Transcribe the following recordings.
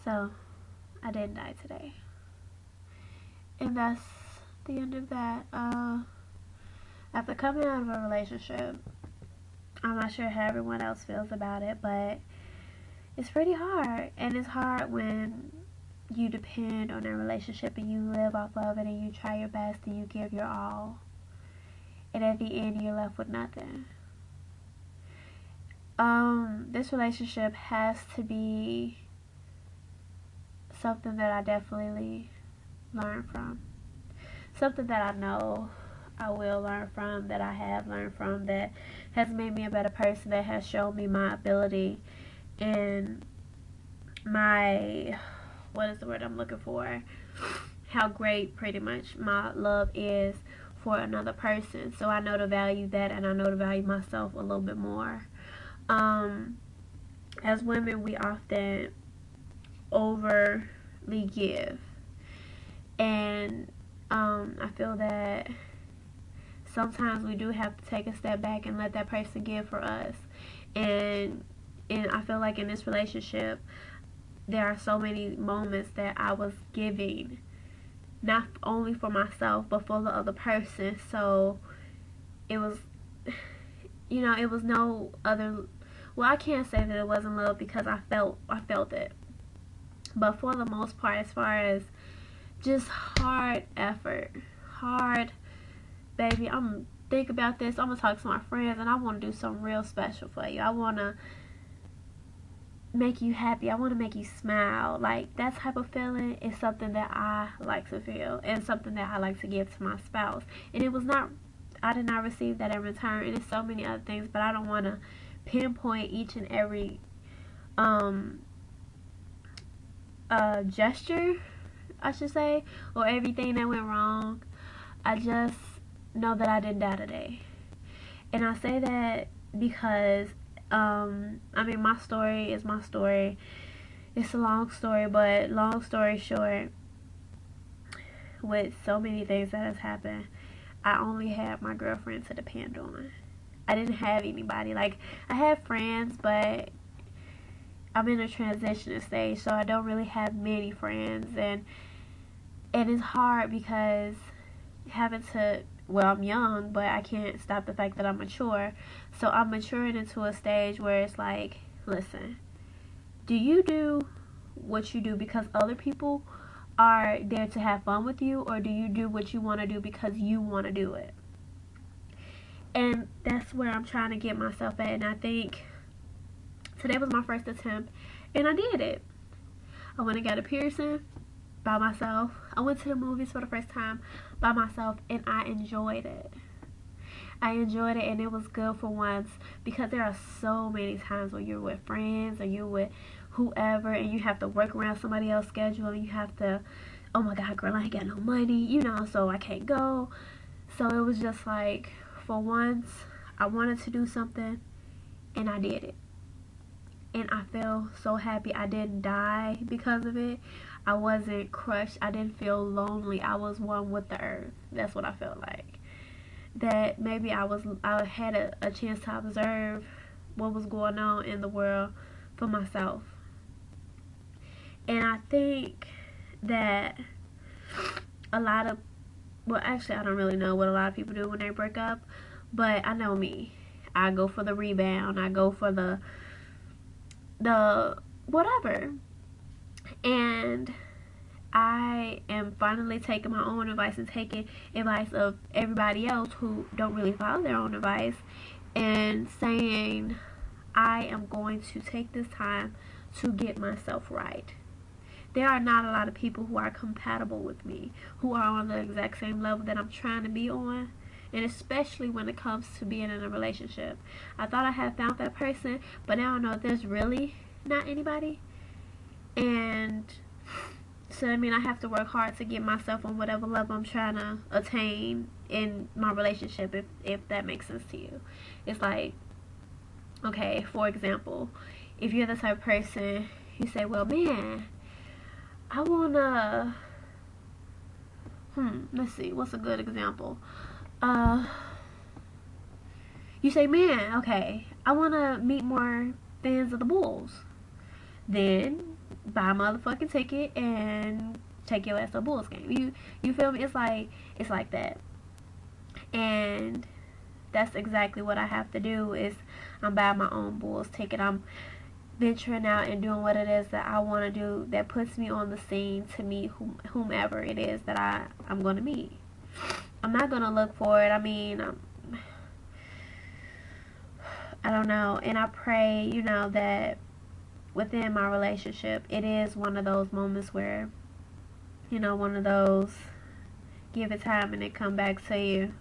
So I didn't die today. And that's the end of that. After coming out of a relationship, I'm not sure how everyone else feels about it, but it's pretty hard. And it's hard when you depend on a relationship and you live off of it and you try your best and you give your all. And at the end, you're left with nothing. This relationship has to be something that I definitely learn from. Something that I know I will learn from, that I have learned from, that has made me a better person, that has shown me my ability and my, what is the word I'm looking for? How great pretty much my love is for another person. So I know to value that, and I know to value myself a little bit more. As women, we often overly give, and I feel that sometimes we do have to take a step back and let that person give for us. And I feel like in this relationship, there are so many moments that I was giving, not only for myself, but for the other person. So it was, it was no other, well, I can't say that it wasn't love because I felt it. But for the most part, as far as just hard effort, baby, I'm think about this, I'm gonna talk to my friends and I want to do something real special for you. I want to make you happy. I want to make you smile. Like, that type of feeling is something that I like to feel, and something that I like to give to my spouse. And I did not receive that in return. And there's so many other things, but I don't want to pinpoint each and every gesture, I should say, or everything that went wrong. I just know that I didn't die today. And I say that because my story is my story. It's a long story, but long story short, with so many things that has happened, I only had my girlfriend to depend on. I didn't have anybody. Like, I have friends, but I'm in a transition stage, so I don't really have many friends, and it's hard because I'm young, but I can't stop the fact that I'm mature. So I'm maturing into a stage where it's like, listen, do you do what you do because other people are there to have fun with you, or do you do what you want to do because you want to do it? And that's where I'm trying to get myself at. And I think today was my first attempt, and I did it. I went and got a piercing by myself. I went to the movies for the first time by myself, and I enjoyed it. And it was good for once, because there are so many times when you're with friends or you're with whoever and you have to work around somebody else's schedule, and you have to, oh my god, girl, I ain't got no money, so I can't go. So it was just like, for once, I wanted to do something, and I did it. And I feel so happy. I didn't die because of it. I wasn't crushed. I didn't feel lonely. I was one with the earth. That's what I felt like. That maybe I had a chance to observe what was going on in the world for myself. And I think that I don't really know what a lot of people do when they break up, but I know me. I go for the rebound. I go for the whatever. And I am finally taking my own advice and taking advice of everybody else who don't really follow their own advice, and saying, I am going to take this time to get myself right. There are not a lot of people who are compatible with me, who are on the exact same level that I'm trying to be on, and especially when it comes to being in a relationship. I thought I had found that person, but now I know there's really not anybody. And so I have to work hard to get myself on whatever level I'm trying to attain in my relationship, if that makes sense to you. It's like, okay, for example, if you're the type of person, you say, well, man, I wanna, let's see, what's a good example? You say, man, okay, I wanna meet more fans of the Bulls. Then buy a motherfucking ticket and take your ass to a Bulls game. You feel me? It's like that. And that's exactly what I have to do. Is I'm buying my own Bulls ticket. I'm venturing out and doing what it is that I want to do, that puts me on the scene to meet whomever it is that I'm going to meet. I'm not going to look for it. I mean, I don't know. And I pray, that within my relationship, it is one of those moments where, one of those give it time and it come back to you.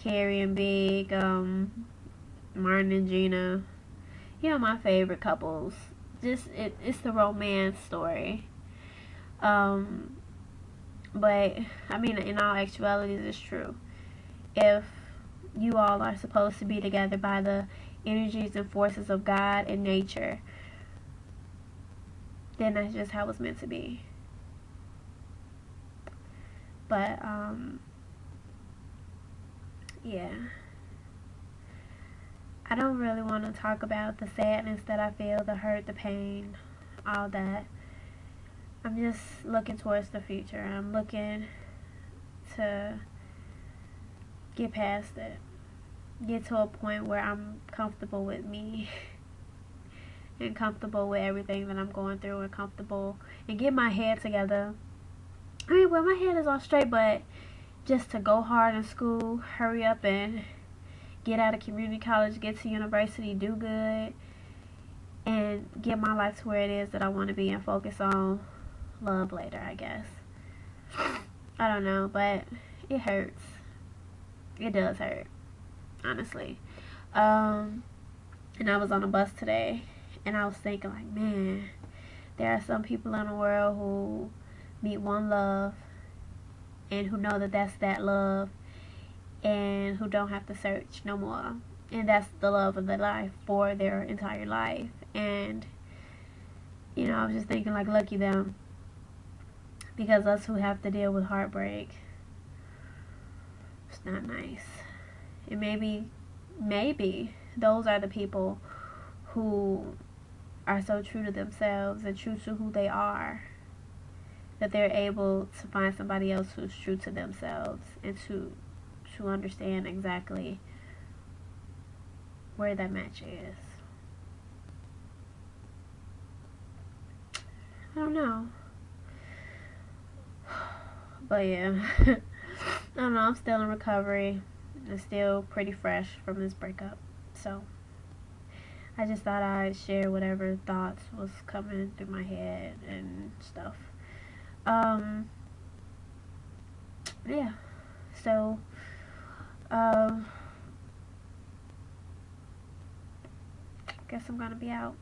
Carrie and Big, Martin and Gina, my favorite couples. Just it's the romance story. But I mean, in all actuality, it's true. If you all are supposed to be together by the energies and forces of God and nature, then that's just how it's meant to be. But yeah, I don't really want to talk about the sadness that I feel, the hurt, the pain, all that. I'm just looking towards the future. I'm looking to get past it. Get to a point where I'm comfortable with me and comfortable with everything that I'm going through and comfortable and get my head together. I mean, well, my head is all straight, but just to go hard in school, hurry up and get out of community college, get to university, do good, and get my life to where it is that I want to be and focus on love later, I guess. I don't know, but it hurts. It does hurt, honestly. And I was on a bus today, and I was thinking, like, man, there are some people in the world who meet one love and who know that that's that love and who don't have to search no more. And that's the love of their life for their entire life. And, I was just thinking, like, lucky them. Because us who have to deal with heartbreak, it's not nice. And maybe those are the people who are so true to themselves and true to who they are, that they're able to find somebody else who's true to themselves and to understand exactly where that match is. I don't know. But yeah, I don't know, I'm still in recovery. I'm still pretty fresh from this breakup. So I just thought I'd share whatever thoughts was coming through my head and stuff. Yeah. So guess I'm gonna be out.